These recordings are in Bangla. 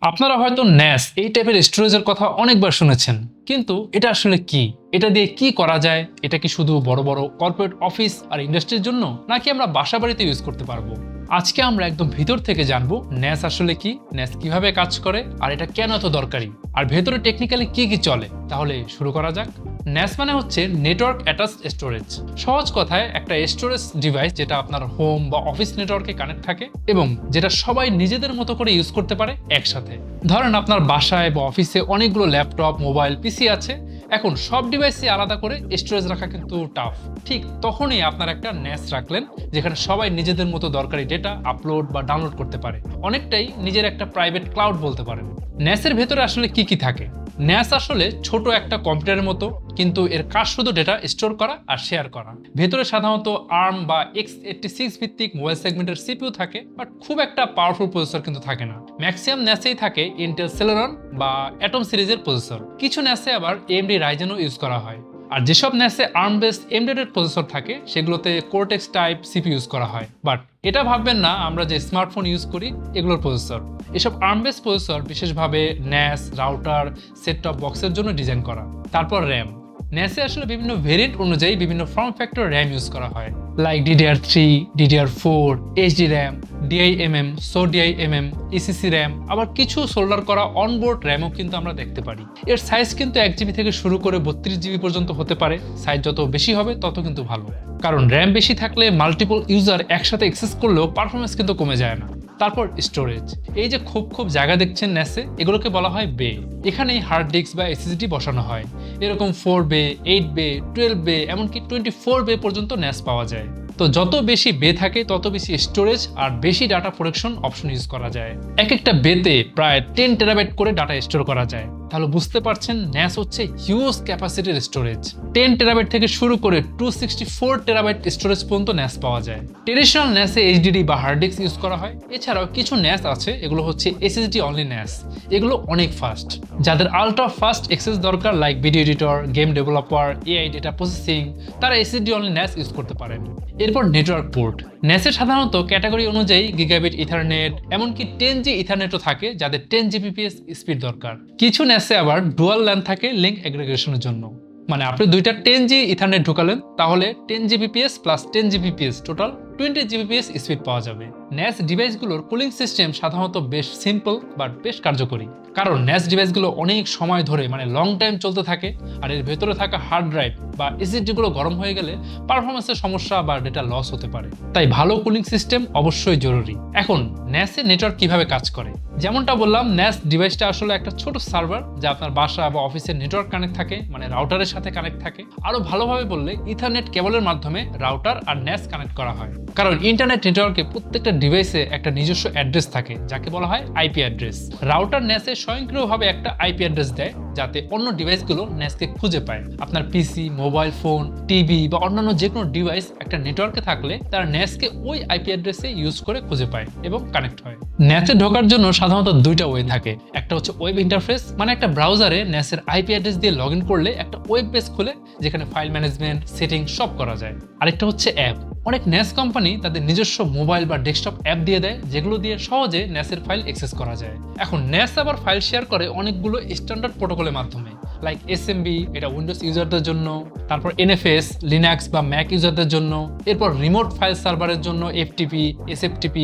আপনারা হয়তো NAS এই টাইপের স্টোরেজের কথা অনেকবার শুনেছেন, কিন্তু এটা আসলে কি? এটা দিয়ে কি করা যায়? এটা কি শুধু বড় বড় কর্পোরেট অফিস আর ইন্ডাস্ট্রির জন্য, নাকি আমরা বাসাবাড়িতে ইউজ করতে পারবো? আজকে আমরা একদম ভিতর থেকে জানবো NAS আসলে কি, NAS কিভাবে কাজ করে, আর এটা কেন এত দরকারি, আর ভেতরে টেকনিক্যালি কি কি চলে। তাহলে শুরু করা যাক। NAS মানে হচ্ছে নেটওয়ার্ক অ্যাটাচড স্টোরেজ। সহজ কথায় একটা স্টোরেজ ডিভাইস যেটা আপনার হোম বা অফিস নেটওয়ার্কে কানেক্ট থাকে এবং যেটা সবাই নিজেদের মতো করে ইউজ করতে পারে একসাথে। ধরেন আপনার বাসায় বা অফিসে অনেকগুলো ল্যাপটপ, মোবাইল, পিসি আছে। এখন সব ডিভাইসে আলাদা করে স্টোরেজ রাখা কিন্তু টাফ। ঠিক তখনই আপনার একটা NAS রাখলেন, যেখানে সবাই নিজেদের মতো দরকারি ডেটা আপলোড বা ডাউনলোড করতে পারে। অনেকটাই নিজের একটা প্রাইভেট ক্লাউড বলতে পারেন। NAS এর ভেতরে আসলে কি কি থাকে? NAS আসলে ছোট একটা কম্পিউটারের মতো, কিন্তু এর কাজ শুধু ডেটা স্টোর করা আর শেয়ার করা। ভেতরে সাধারণত ARM বা x86 ভিত্তিক মোবাইল সেগমেন্টের CPU থাকে, বাট খুব একটা পাওয়ারফুল প্রসেসর কিন্তু থাকে না। ম্যাক্সিমাম NAS-এই থাকে Intel Celeron বা Atom সিরিজের প্রসেসর। কিছু NAS-এ আবার AMD Ryzen-ও ইউজ করা হয়। আর যেসব NAS-এ ARM বেসড এমবেডেড প্রসেসর থাকে, সেগুলোতে Cortex টাইপ CPU ইউজ করা হয়। বাট এটা ভাববেন না আমরা যে স্মার্টফোন ইউজ করি এগুলোর প্রসেসর। এসব ARM বেসড প্রসেসর বিশেষভাবে NAS, রাউটার, সেট টপ বক্সের জন্য ডিজাইন করা। তারপর RAM। NAS-এ আসলে বিভিন্ন ভেরিয়েন্ট অনুযায়ী বিভিন্ন ফর্ম ফ্যাক্টর RAM ইউজ করা হয়, like DDR3, DDR4, HDRAM, DIMM, SO-DIMM, ECC RAM, আবার কিছু সোল্ডার করা অনবোর্ড RAM-ও কিন্তু আমরা দেখতে পারি। এর সাইজ কিন্তু 1GB থেকে শুরু করে 32GB পর্যন্ত হতে পারে। সাইজ যত বেশি হবে তত কিন্তু ভালো, কারণ RAM বেশি থাকলে মাল্টিপল ইউজার একসাথে অ্যাক্সেস করলেও পারফরমেন্স কিন্তু কমে যায় না। তারপর স্টোরেজ। এই যে খুব জায়গা দেখছেন NAS-এ, এগুলোকে বলা হয় বে। এখানেই হার্ড ডিস্ক বা SSD বসানো হয়। এরকম 4 বে, 8 বে, 12 বে, এমনকি 24 বে পর্যন্ত NAS পাওয়া যায়। তো যত বেশি বে থাকে তত বেশি স্টোরেজ আর বেশি ডাটা প্রোটেকশন অপশন ইউজ করা যায়। এক একটা বেতে প্রায় 10 টেরাবাইট করে ডাটা স্টোর করা যায়। তাহলে বুঝতে পারছেন NAS হচ্ছে হিউজ ক্যাপাসিটির স্টোরেজ। 10 টেরাবাইট থেকে শুরু করে 264 টেরাবাইট স্টোরেজ পর্যন্ত NAS পাওয়া যায়। ট্রেডিশনাল NAS-এ HDD বা হার্ড ডিস্ক ইউজ করা হয়। এছাড়াও কিছু NAS আছে, এগুলো হচ্ছে SSD অনলি NAS। এগুলো অনেক ফাস্ট। যাদের আলট্রা ফাস্ট অ্যাক্সেস দরকার, like video editor, game developer, AI data processing, তারা SSD অনলি NAS ইউজ করতে পারেন। এরপর নেটওয়ার্ক পোর্ট। NAS-এর সাধারণত ক্যাটাগরি অনুযায়ী গিগাবিট ইথারনেট, এমনকি 10G ইথারনেটও থাকে, যাদের 10 Gbps স্পিড দরকার। কিছু NAS-এ আবার ডুয়াল ল্যান থাকে লিঙ্ক এগ্রিগেশনের জন্য। মানে আপনি দুইটা 10G ইথারনেট ঢুকালেন, তাহলে 10 Gbps plus 10 Gbps total 20 Gbps speed পাওয়া যাবে। NAS ডিভাইসগুলোর কুলিং সিস্টেম সাধারণত বেশ সিম্পল বাট বেশ কার্যকরী, কারণ NAS ডিভাইসগুলো অনেক সময় ধরে লং টাইম চলতে থাকে। আর এর ভেতরে থাকা হার্ড ড্রাইভ বা SSD গুলো গরম হয়ে গেলে পারফরমেন্সের সমস্যা বা ডেটা লস হতে পারে। তাই ভালো কুলিং সিস্টেম অবশ্যই জরুরি। এখন NAS-এ নেটওয়ার্ক কিভাবে কাজ করে? যেমনটা বললাম, NAS ডিভাইসটা আসলে একটা ছোট সার্ভার, যা আপনার বাসা বা অফিসের নেটওয়ার্ক কানেক্ট থাকে, রাউটারের সাথে কানেক্ট থাকে। আরো ভালোভাবে বললে ইথারনেট কেবলের মাধ্যমে রাউটার আর NAS কানেক্ট করা হয়। কারণ ইন্টারনেট নেটওয়ার্কে প্রত্যেকটা ডিভাইসে একটা নিজস্ব অ্যাড্রেস থাকে, যাকে বলা হয় IP অ্যাড্রেস। রাউটার NAS-এ স্বয়ংক্রিয়ভাবে একটা IP অ্যাড্রেস দেয়, যাতে অন্য ডিভাইসগুলো NAS-কে খুঁজে পায়। আপনার পিসি, মোবাইল ফোন, টিভি বা অন্যান্য যে কোনো ডিভাইস একটা নেটওয়ার্কে থাকলে তারা NAS-কে ওই IP অ্যাড্রেসে ইউজ করে খুঁজে পায় এবং কানেক্ট হয়। NAS-এ ঢোকার জন্য সাধারণত দুইটা ওয়ে থাকে। একটা হচ্ছে ওয়েব ইন্টারফেস, মানে একটা ব্রাউজারে NAS-এর IP অ্যাড্রেস দিয়ে লগ ইন করলে একটা ওয়েব পেজ খুলে, যেখানে ফাইল ম্যানেজমেন্ট, সেটিং সব করা যায়। আরেকটা হচ্ছে অ্যাপ। অনেক NAS কোম্পানি তাদের নিজস্ব মোবাইল বা ডেস্কটপ অ্যাপ দিয়ে দেয়, যেগুলো দিয়ে সহজে NAS-এর ফাইল অ্যাক্সেস করা যায়। এখন NAS আবার ফাইল শেয়ার করে অনেকগুলো স্ট্যান্ডার্ড প্রোটোকলের মাধ্যমে, লাইক SMB, এটা উইন্ডোজ ইউজারদের জন্য, তারপর NFS, লিনাক্স বা ম্যাক ইউজারদের জন্য, এরপর রিমোট ফাইল সার্ভারের জন্য FTP, SFTP,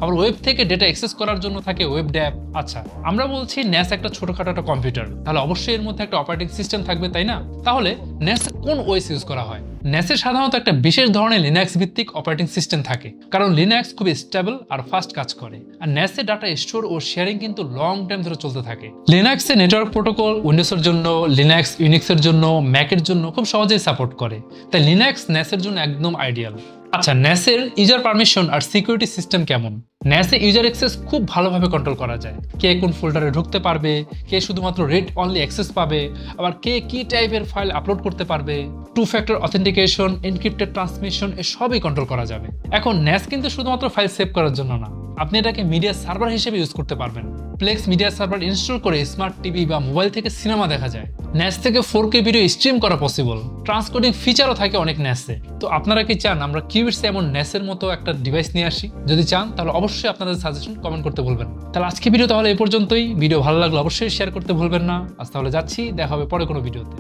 আবার ওয়েব থেকে ডেটা অ্যাক্সেস করার জন্য থাকে ওয়েব ড্যাপ। আচ্ছা, আমরা বলছি NAS একটা ছোটখাটো একটা কম্পিউটার, তাহলে অবশ্যই এর মধ্যে একটা অপারেটিং সিস্টেম থাকবে, তাই না? তাহলে NAS কোন ওএস ইউজ করা হয়? NAS-এ সাধারণত একটা বিশেষ ধরনের লিনাক্স ভিত্তিক অপারেটিং সিস্টেম থাকে, কারণ লিনাক্স খুব স্টেবল আর ফাস্ট কাজ করে। আর NAS-এ ডাটা স্টোর ও শেয়ারিং কিন্তু লং টাইম ধরে চলতে থাকে। লিনাক্সে নেটওয়ার্ক প্রোটোকল উইন্ডোজের জন্য, লিনাক্স ইউনিক্সের জন্য, ম্যাকের জন্য খুব সহজেই সাপোর্ট করে। তাই লিনাক্স NAS-এর জন্য একদম আইডিয়াল। আচ্ছা, NAS-এর ইউজার পারমিশন আর সিকিউরিটি সিস্টেম কেমন? NAS-এ ইউজার অ্যাক্সেস খুব ভালোভাবে কন্ট্রোল করা যায়। কে কোন ফোল্ডারে ঢুকতে পারবে, কে শুধুমাত্র রিড অনলি অ্যাক্সেস পাবে, আবার কে কি টাইপের ফাইল আপলোড করতে পারবে, 2 ফ্যাক্টর অথেন্টিকেশন, এনক্রিপ্টেড ট্রান্সমিশন, এসবই কন্ট্রোল করা যাবে। এখন NAS কিন্তু শুধুমাত্র ফাইল সেভ করার জন্য না, আপনি এটাকে মিডিয়া সার্ভার হিসেবে ইউজ করতে পারবেন। প্লেক্স মিডিয়া সার্ভার ইনস্টল করে স্মার্ট টিভি বা মোবাইল থেকে সিনেমা দেখা যায়। ন্যাস থেকে 4K ভিডিও স্ট্রিম করা পসিবল। ট্রান্সকোডিং ফিচারও থাকে অনেক ন্যাসে। তো আপনারা কি চান আমরা কিউবিটসে এমন ন্যাসের মতো একটা ডিভাইস নিয়ে আসি? যদি চান তাহলে অবশ্যই আপনাদের সাজেশন কমেন্ট করতে ভুলবেন না। তাহলে আজকে ভিডিও তাহলে এই পর্যন্তই। ভিডিও ভালো লাগলে অবশ্যই শেয়ার করতে ভুলবেন না। আজ তাহলে যাচ্ছি, দেখা হবে পরে কোনো ভিডিওতে।